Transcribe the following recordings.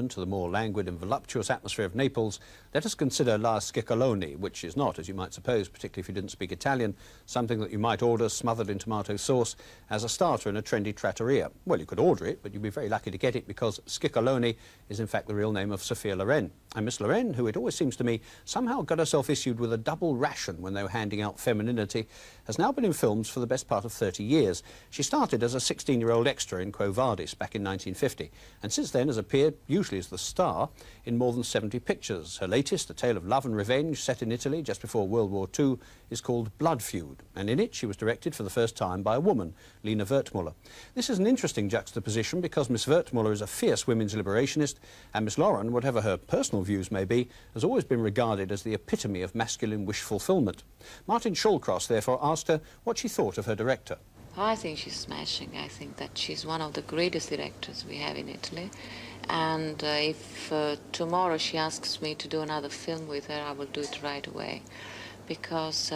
To the more languid and voluptuous atmosphere of Naples, let us consider La Schiccolone, which is not, as you might suppose, particularly if you didn't speak Italian, something that you might order smothered in tomato sauce as a starter in a trendy trattoria. Well, you could order it, but you'd be very lucky to get it because Schiccolone is in fact the real name of Sophia Loren. And Miss Loren, who it always seems to me somehow got herself issued with a double ration when they were handing out femininity, has now been in films for the best part of 30 years. She started as a 16-year-old extra in Quo Vadis back in 1950, and since then has appeared, usually as the star, in more than 70 pictures. Her latest, a tale of love and revenge set in Italy just before World War II, is called Blood Feud, and in it she was directed for the first time by a woman, Lina Wertmuller. This is an interesting juxtaposition because Miss Wertmuller is a fierce women's liberationist, and Miss Loren, whatever her personal views may be, has always been regarded as the epitome of masculine wish fulfillment. Martin Shawcross therefore asked her what she thought of her director. I think she's smashing. I think that she's one of the greatest directors we have in Italy. And if tomorrow she asks me to do another film with her, I will do it right away. Because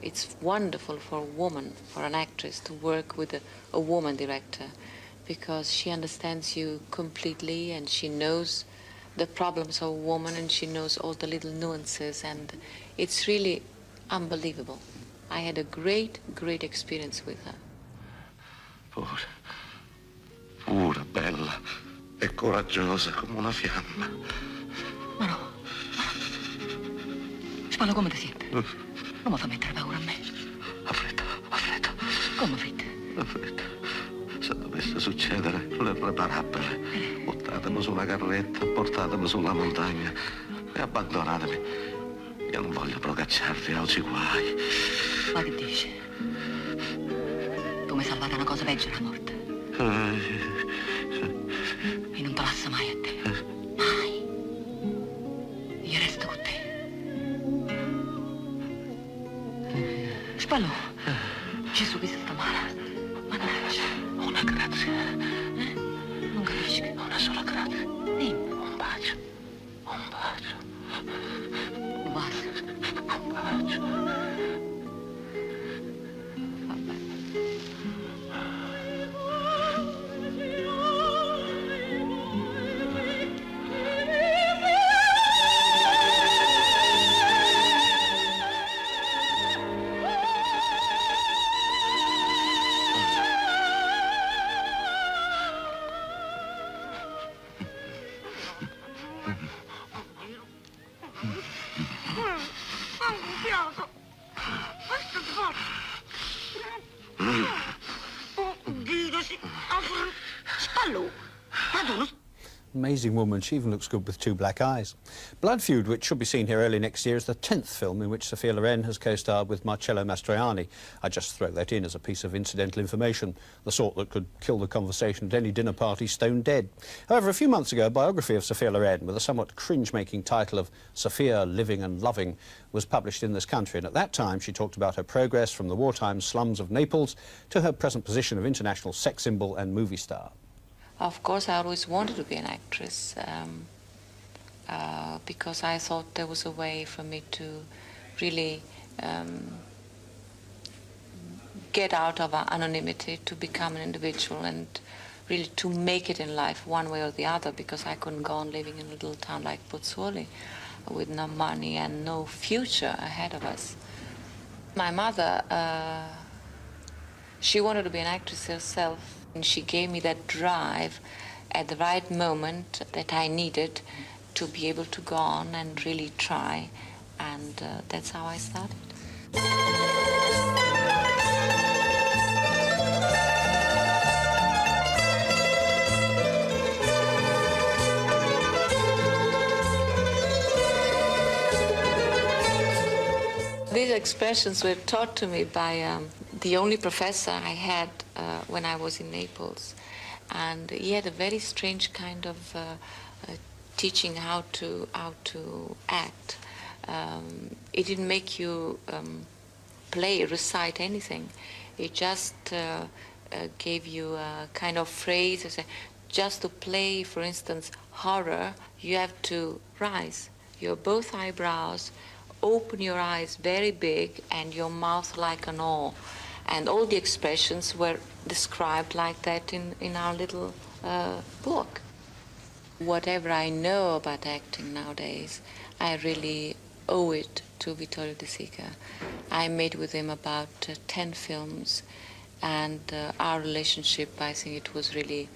it's wonderful for a woman, for an actress, to work with a woman director. Because she understands you completely and she knows the problems of a woman and she knows all the little nuances. And it's really unbelievable. I had a great, great experience with her. Pura, bella e coraggiosa come una fiamma. Ma no. Spallo, come ti senti? Non mi fa mettere paura a me. Ha freddo, ha freddo. Come freddo? Ha freddo. Se dovesse succedere, l'irreparabile. Buttatemi su una carretta, portatemi sulla montagna e abbandonatemi. Io non voglio procacciarvi oggi guai. Ma che dici? Tu mi hai salvato una cosa peggio della morte. E non te lascio mai a te. Mai. Io resto con te. Spallo. Gesù che sta male. Mannaggia. Una grazia. Non capisci? Una sola grazia. Dimmi. Un bacio. Un bacio. Un bacio. Un bacio. Amazing woman. She even looks good with two black eyes. Blood Feud, which should be seen here early next year, is the 10th film in which Sophia Loren has co-starred with Marcello Mastroianni. I just throw that in as a piece of incidental information, the sort that could kill the conversation at any dinner party stone dead. However, a few months ago, a biography of Sophia Loren with a somewhat cringe-making title of Sophia Living and Loving was published in this country, and at that time she talked about her progress from the wartime slums of Naples to her present position of international sex symbol and movie star. Of course, I always wanted to be an actress because I thought there was a way for me to really get out of anonymity, to become an individual and really to make it in life one way or the other, because I couldn't go on living in a little town like Pozzuoli with no money and no future ahead of us. My mother, she wanted to be an actress herself. And she gave me that drive at the right moment that I needed to be able to go on and really try. And that's how I started. These expressions were taught to me by the only professor I had when I was in Naples. And he had a very strange kind of teaching how to act. It didn't make you recite anything. It just gave you a kind of phrase. Just to play, for instance, horror, you have to rise. Your both eyebrows, open your eyes very big and your mouth like an O. And all the expressions were described like that in our little book. Whatever I know about acting nowadays, I really owe it to Vittorio De Sica. I made with him about 10 films, and our relationship, I think it was really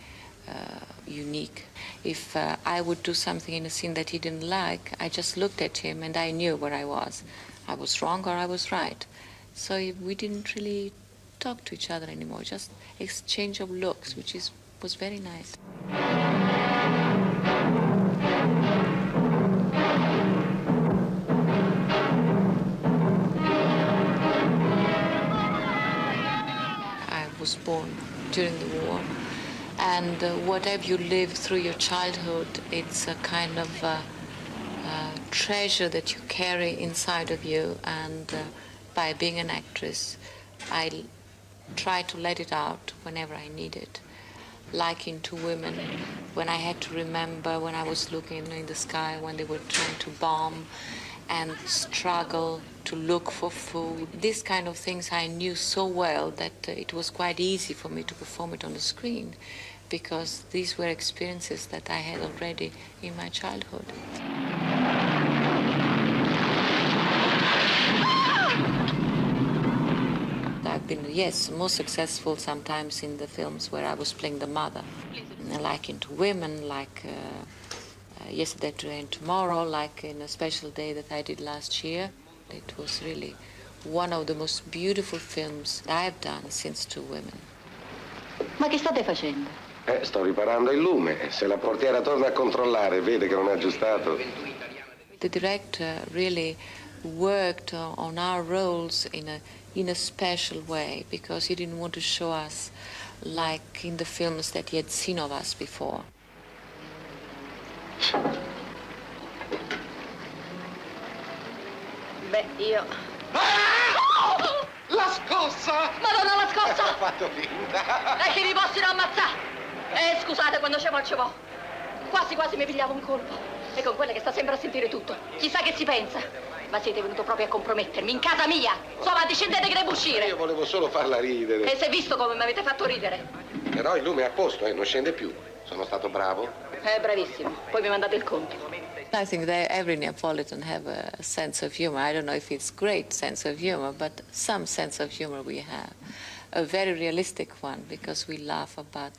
unique. If I would do something in a scene that he didn't like, I just looked at him and I knew where I was. I was wrong or I was right. So we didn't really talk to each other anymore, just exchange of looks, which was very nice. I was born during the war, and whatever you live through your childhood, it's a kind of treasure that you carry inside of you, and by being an actress, I try to let it out whenever I need it. Like in Two Women, when I had to remember when I was looking in the sky when they were trying to bomb and struggle to look for food. These kind of things I knew so well that it was quite easy for me to perform it on the screen, because these were experiences that I had already in my childhood. I've been, yes, more successful sometimes in the films where I was playing the mother, like in Two Women, like Yesterday, Today and Tomorrow, like in A Special Day that I did last year. It was really one of the most beautiful films I've done since Two Women. Ma che state facendo? Sto riparando il lume. Se la portiera torna a controllare, vede che non è aggiustato. The director really worked on our roles in a special way, because he didn't want to show us like in the films that he had seen of us before. Beh, io... La scossa! Madonna, la scossa! Ho fatto finta. E che vi possino ammazzare! Scusate, quando ci vo. Quasi mi pigliavo un colpo. E con quella che sta sempre a sentire tutto. Chissà che si pensa. Ma siete venuto proprio a compromettermi in casa mia. Insomma, discendete che devo uscire. Io volevo solo farla ridere. E si è visto come mi avete fatto ridere. Però il lume è a posto, non scende più. Sono stato bravo? Bravissimo. Poi mi mandate il conto. I think that every Neapolitan have a sense of humor. I don't know if it's great sense of humor, but some sense of humor we have. A very realistic one, because we laugh about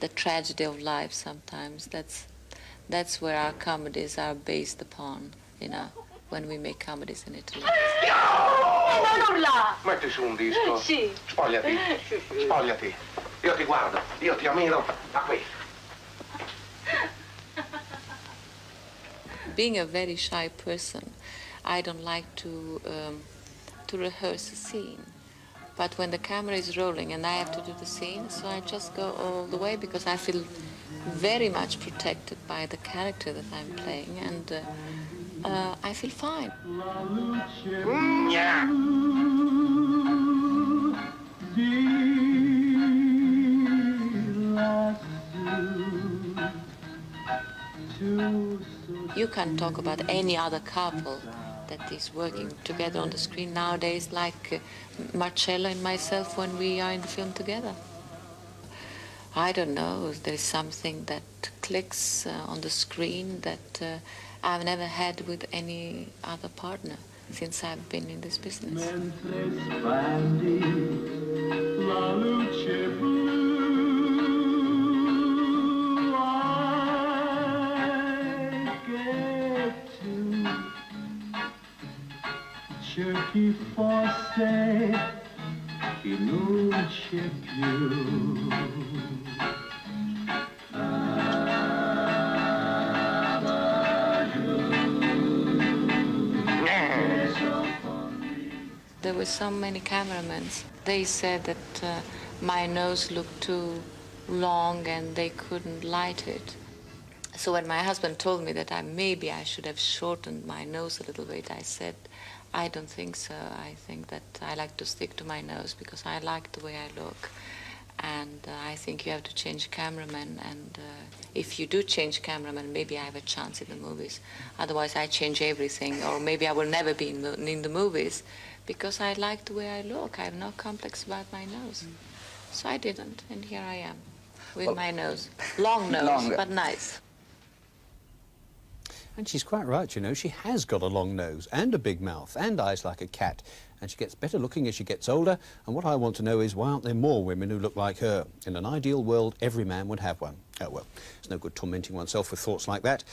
the tragedy of life sometimes. That's where our comedies are based upon, you know, when we make comedies in Italy. Non urla! Metti su un disco. Sì. Spogliati. Spogliati. Io ti guardo, io ti ammiro da qui. Being a very shy person, I don't like to rehearse a scene. But when the camera is rolling and I have to do the scene, so I just go all the way, because I feel very much protected by the character that I'm playing, and I feel fine. Yeah. You can't talk about any other couple that is working together on the screen nowadays like Marcello and myself when we are in the film together. I don't know, there is something that clicks on the screen that I've never had with any other partner since I've been in this business. Chi fosse che non c'è più. There were so many cameramen. They said that my nose looked too long and they couldn't light it. So when my husband told me that maybe I should have shortened my nose a little bit, I said, I don't think so. I think that I like to stick to my nose because I like the way I look. And I think you have to change cameraman. And if you do change cameraman, maybe I have a chance in the movies. Otherwise, I change everything. Or maybe I will never be in the movies because I like the way I look. I have no complex about my nose. So I didn't. And here I am with my nose. Long nose, but nice. And she's quite right, you know. She has got a long nose and a big mouth and eyes like a cat. And she gets better looking as she gets older. And what I want to know is, why aren't there more women who look like her? In an ideal world, every man would have one. Oh, well, it's no good tormenting oneself with thoughts like that.